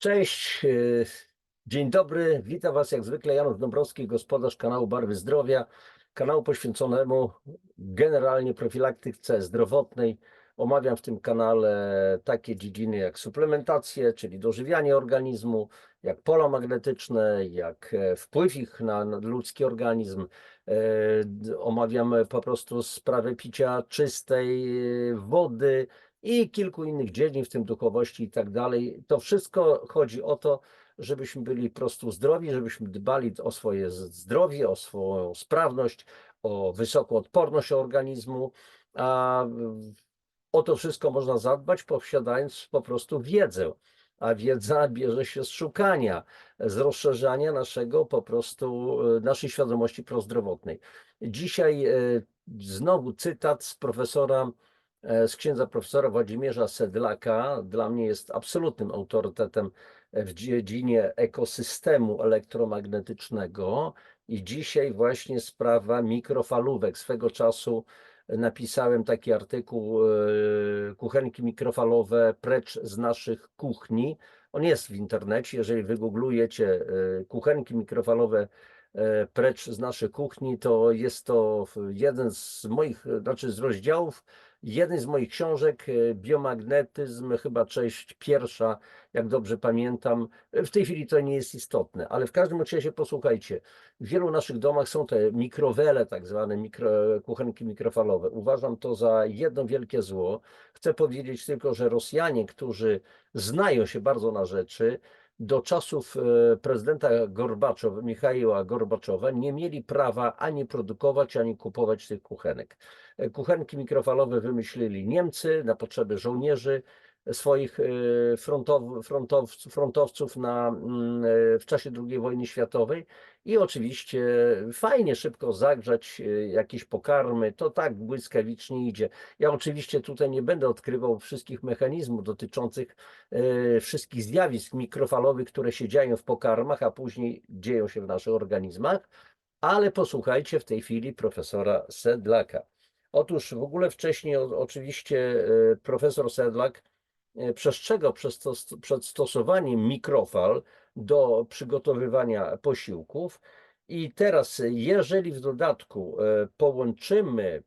Cześć, dzień dobry, witam Was jak zwykle Janusz Dąbrowski, gospodarz kanału Barwy Zdrowia, kanału poświęconemu generalnie profilaktyce zdrowotnej. Omawiam w tym kanale takie dziedziny jak suplementacje, czyli dożywianie organizmu, jak pola magnetyczne, jak wpływ ich na ludzki organizm. Omawiamy po prostu sprawę picia czystej wody, i kilku innych dziedzin, w tym duchowości i tak dalej. To wszystko chodzi o to, żebyśmy byli po prostu zdrowi, żebyśmy dbali o swoje zdrowie, o swoją sprawność, o wysoką odporność organizmu, a o to wszystko można zadbać, posiadając po prostu wiedzę. A wiedza bierze się z szukania, z rozszerzania naszej świadomości prozdrowotnej. Dzisiaj znowu cytat z księdza profesora Włodzimierza Sedlaka. Dla mnie jest absolutnym autorytetem w dziedzinie ekosystemu elektromagnetycznego i dzisiaj właśnie sprawa mikrofalówek. Swego czasu napisałem taki artykuł Kuchenki mikrofalowe precz z naszych kuchni. On jest w internecie, jeżeli wygooglujecie kuchenki mikrofalowe precz z naszych kuchni, to jest to jeden z moich, z rozdziałów, jeden z moich książek, biomagnetyzm, chyba część pierwsza, jak dobrze pamiętam. W tej chwili to nie jest istotne, ale w każdym razie posłuchajcie, w wielu naszych domach są te mikrowele, tak zwane kuchenki mikrofalowe. Uważam to za jedno wielkie zło. Chcę powiedzieć tylko, że Rosjanie, którzy znają się bardzo na rzeczy, do czasów prezydenta Michaiła Gorbaczowa nie mieli prawa ani produkować, ani kupować tych kuchenek. Kuchenki mikrofalowe wymyślili Niemcy na potrzeby żołnierzy swoich frontowców w czasie II wojny światowej i oczywiście fajnie szybko zagrzać jakieś pokarmy, to tak błyskawicznie idzie. Ja oczywiście tutaj nie będę odkrywał wszystkich mechanizmów dotyczących wszystkich zjawisk mikrofalowych, które się dzieją w pokarmach, a później dzieją się w naszych organizmach, ale posłuchajcie w tej chwili profesora Sedlaka. Otóż w ogóle wcześniej oczywiście profesor Sedlak przestrzegał przed stosowaniem mikrofal do przygotowywania posiłków i teraz jeżeli w dodatku połączymy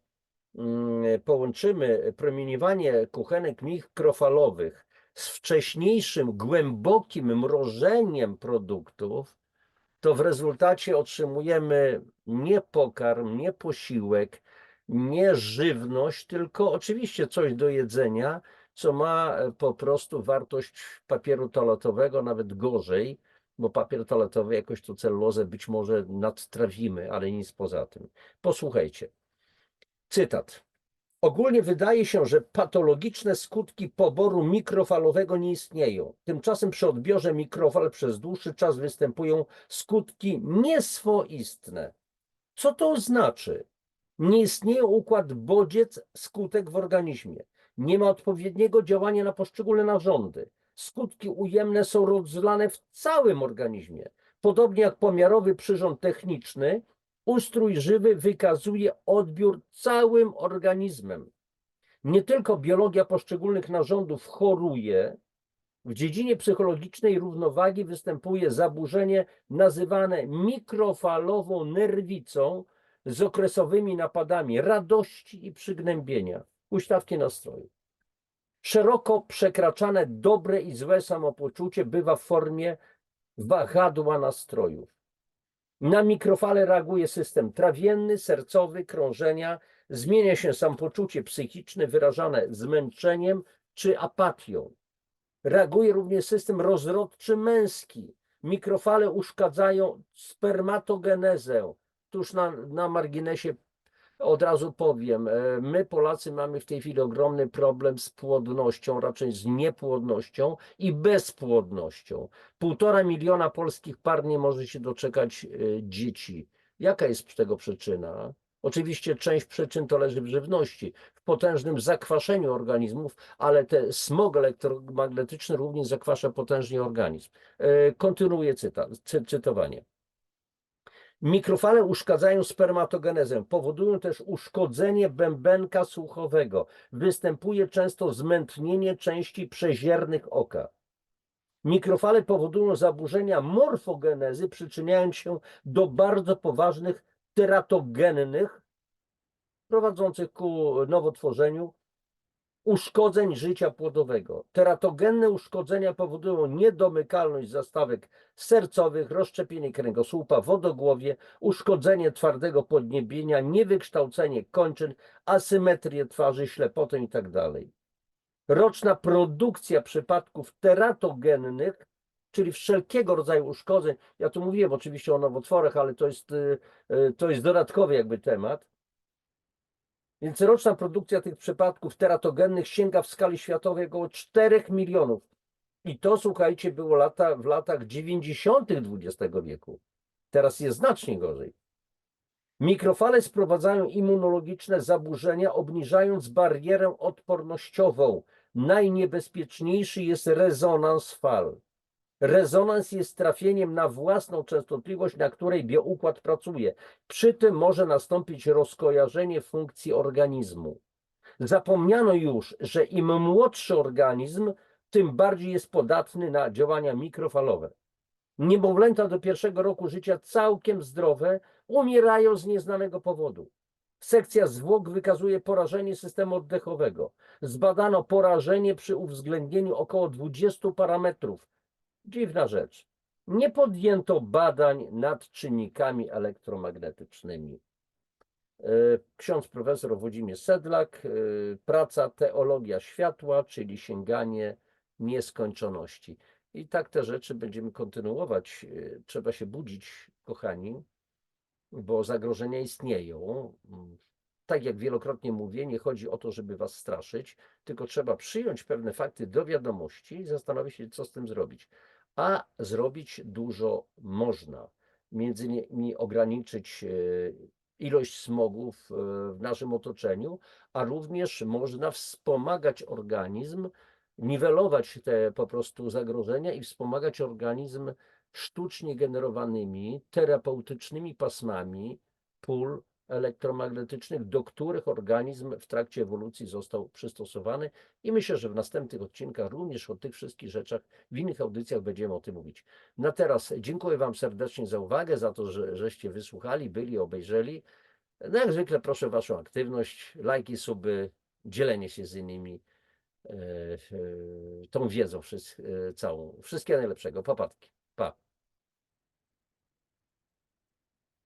promieniowanie kuchenek mikrofalowych z wcześniejszym głębokim mrożeniem produktów, to w rezultacie otrzymujemy nie pokarm, nie posiłek, nie żywność, tylko oczywiście coś do jedzenia, co ma po prostu wartość papieru toaletowego, nawet gorzej, bo papier toaletowy jakoś tu celulozę być może nadtrawimy, ale nic poza tym. Posłuchajcie. Cytat. Ogólnie wydaje się, że patologiczne skutki poboru mikrofalowego nie istnieją. Tymczasem przy odbiorze mikrofal przez dłuższy czas występują skutki nieswoistne. Co to znaczy? Nie istnieje układ bodziec-skutek w organizmie. Nie ma odpowiedniego działania na poszczególne narządy. Skutki ujemne są rozlane w całym organizmie. Podobnie jak pomiarowy przyrząd techniczny, ustrój żywy wykazuje odbiór całym organizmem. Nie tylko biologia poszczególnych narządów choruje, w dziedzinie psychologicznej równowagi występuje zaburzenie nazywane mikrofalową nerwicą z okresowymi napadami radości i przygnębienia, huśtawki nastroju. Szeroko przekraczane dobre i złe samopoczucie bywa w formie wahadła nastrojów. Na mikrofale reaguje system trawienny, sercowy, krążenia, zmienia się samopoczucie psychiczne wyrażane zmęczeniem czy apatią. Reaguje również system rozrodczy męski. Mikrofale uszkadzają spermatogenezę. Tuż na marginesie od razu powiem, my Polacy mamy w tej chwili ogromny problem z płodnością, raczej z niepłodnością i bezpłodnością. 1,5 miliona polskich par nie może się doczekać dzieci. Jaka jest tego przyczyna? Oczywiście część przyczyn to leży w żywności, w potężnym zakwaszeniu organizmów, ale smog elektromagnetyczny również zakwasza potężnie organizm. Kontynuuję cytowanie. Mikrofale uszkadzają spermatogenezę, powodują też uszkodzenie bębenka słuchowego. Występuje często zmętnienie części przeziernych oka. Mikrofale powodują zaburzenia morfogenezy, przyczyniając się do bardzo poważnych teratogennych, prowadzących ku nowotworzeniu, uszkodzeń życia płodowego. Teratogenne uszkodzenia powodują niedomykalność zastawek sercowych, rozszczepienie kręgosłupa, wodogłowie, uszkodzenie twardego podniebienia, niewykształcenie kończyn, asymetrię twarzy, ślepotę itd. Roczna produkcja przypadków teratogennych, czyli wszelkiego rodzaju uszkodzeń, ja tu mówiłem oczywiście o nowotworach, ale to jest dodatkowy jakby temat, więc roczna produkcja tych przypadków teratogennych sięga w skali światowej około 4 milionów. I to, słuchajcie, było w latach 90. XX wieku. Teraz jest znacznie gorzej. Mikrofale sprowadzają immunologiczne zaburzenia, obniżając barierę odpornościową. Najniebezpieczniejszy jest rezonans fal. Rezonans jest trafieniem na własną częstotliwość, na której bioukład pracuje. Przy tym może nastąpić rozkojarzenie funkcji organizmu. Zapomniano już, że im młodszy organizm, tym bardziej jest podatny na działania mikrofalowe. Niemowlęta do 1. roku życia całkiem zdrowe umierają z nieznanego powodu. Sekcja zwłok wykazuje porażenie systemu oddechowego. Zbadano porażenie przy uwzględnieniu około 20 parametrów. Dziwna rzecz. Nie podjęto badań nad czynnikami elektromagnetycznymi. Ksiądz profesor Włodzimierz Sedlak, praca Teologia światła, czyli sięganie nieskończoności. I tak te rzeczy będziemy kontynuować. Trzeba się budzić, kochani, bo zagrożenia istnieją. Tak jak wielokrotnie mówię, nie chodzi o to, żeby was straszyć, tylko trzeba przyjąć pewne fakty do wiadomości i zastanowić się, co z tym zrobić. A zrobić dużo można. Między innymi ograniczyć ilość smogów w naszym otoczeniu, a również można wspomagać organizm, niwelować te po prostu zagrożenia i wspomagać organizm sztucznie generowanymi, terapeutycznymi pasmami pól elektromagnetycznych, do których organizm w trakcie ewolucji został przystosowany. I myślę, że w następnych odcinkach również o tych wszystkich rzeczach, w innych audycjach będziemy o tym mówić. Na teraz dziękuję wam serdecznie za uwagę, za to, żeście wysłuchali, byli, obejrzeli. No jak zwykle proszę waszą aktywność, lajki, suby, dzielenie się z innymi tą wiedzą całą. Wszystkiego najlepszego. Papatki. Pa.